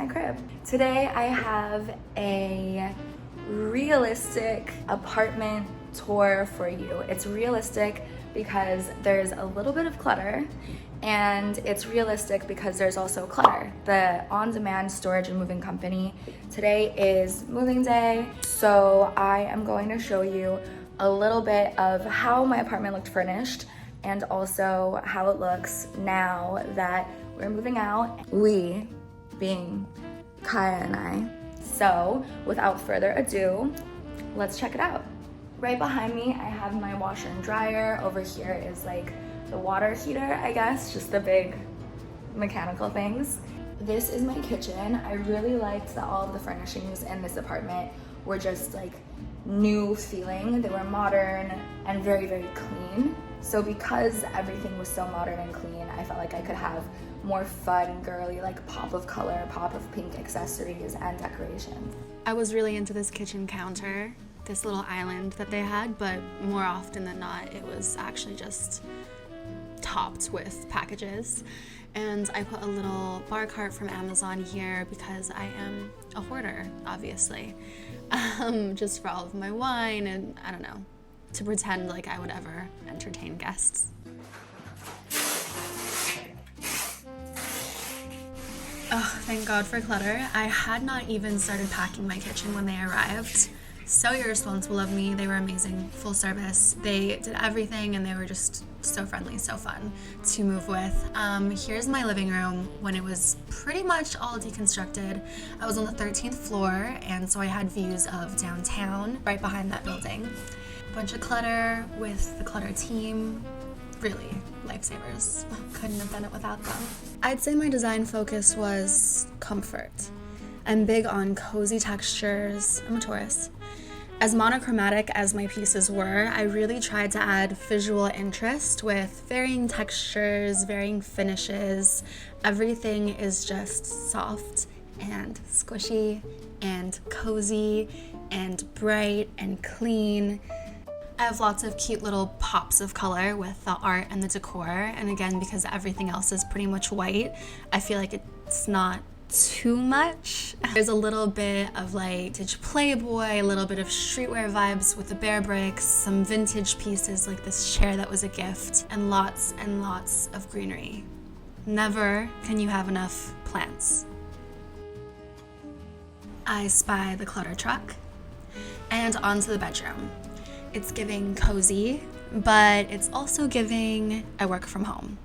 my crib. Today I have a realistic apartment tour for you. It's realistic because there's a little bit of clutter, and it's realistic because there's also clutter. The on-demand storage and moving company, today is moving day, so I am going to show you a little bit of how my apartment looked furnished and also how it looks now that we're moving out. We being Kaya and I. So without further ado, let's check it out. Right behind me, I have my washer and dryer. Over here is like the water heater, I guess, just the big mechanical things. This is my kitchen. I really liked that all of the furnishings in this apartment were just like new feeling. They were modern and very, very clean. So because everything was so modern and clean, I felt like I could have more fun, girly, like pop of color, pop of pink accessories and decorations. I was really into this kitchen counter, this little island that they had, but more often than not, it was actually just topped with packages. And I put a little bar cart from Amazon here because I am a hoarder, obviously. Just for all of my wine and, I don't know, to pretend like I would ever entertain guests. Oh, thank God for clutter. I had not even started packing my kitchen when they arrived. So irresponsible of me. They were amazing, full service. They did everything and they were just so friendly, so fun to move with. Here's my living room when it was pretty much all deconstructed. I was on the 13th floor, and so I had views of downtown right behind that building. Bunch of clutter with the clutter team. Really, lifesavers. Couldn't have done it without them. I'd say my design focus was comfort. I'm big on cozy textures. I'm a Taurus. As monochromatic as my pieces were, I really tried to add visual interest with varying textures, varying finishes. Everything is just soft and squishy and cozy and bright and clean. I have lots of cute little pops of color with the art and the decor, and again, because everything else is pretty much white, I feel like it's not too much. There's a little bit of like vintage Playboy, a little bit of streetwear vibes with the bear bricks, some vintage pieces like this chair that was a gift, and lots of greenery. Never can you have enough plants. I spy the clutter truck and onto the bedroom. It's giving cozy, but it's also giving I work from home.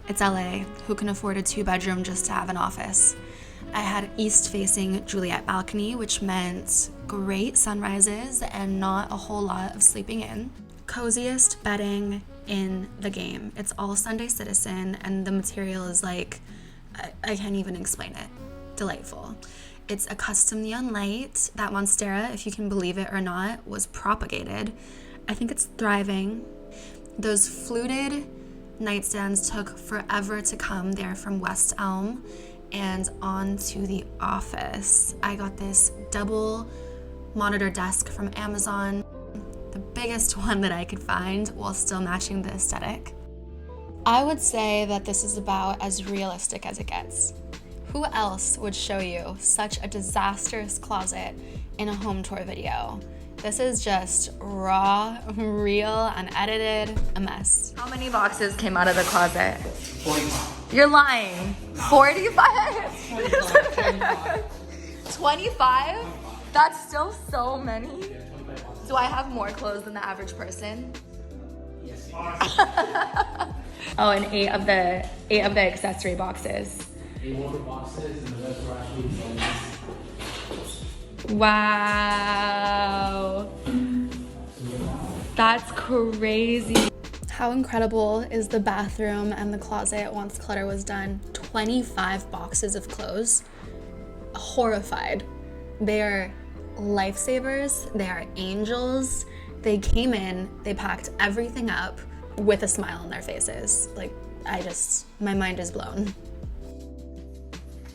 It's LA. Who can afford a 2-bedroom just to have an office? I had east-facing Juliet balcony, which meant great sunrises and not a whole lot of sleeping in. Coziest bedding in the game. It's all Sunday Citizen, and the material is like, I can't even explain it. Delightful. It's a custom neon light. That Monstera, if you can believe it or not, was propagated. I think it's thriving. Those fluted nightstands took forever to come. They're from West Elm. And on to the office. I got this double monitor desk from Amazon, the biggest one that I could find while still matching the aesthetic. I would say that this is about as realistic as it gets. Who else would show you such a disastrous closet in a home tour video? This is just raw, real, unedited, a mess. How many boxes came out of the closet? 45. You're lying. 45? 25. 25? That's still so many. Do I have more clothes than the average person? Yes. Oh, and eight of the accessory boxes. 8 water boxes and the rest are actually clothes. Wow. That's crazy. How incredible is the bathroom and the closet once clutter was done? 25 boxes of clothes. Horrified. They are lifesavers. They are angels. They came in, they packed everything up with a smile on their faces. Like, my mind is blown.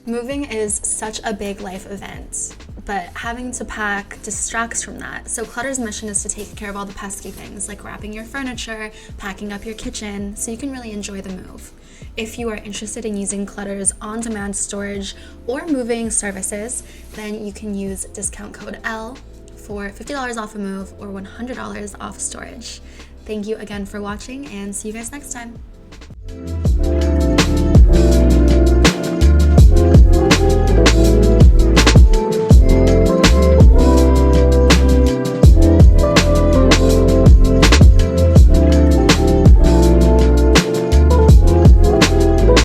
Moving is such a big life event, but having to pack distracts from that. So Clutter's mission is to take care of all the pesky things, like wrapping your furniture, packing up your kitchen, so you can really enjoy the move. If you are interested in using Clutter's on-demand storage or moving services, then you can use discount code L for $50 off a move or $100 off storage. Thank you again for watching, and see you guys next time.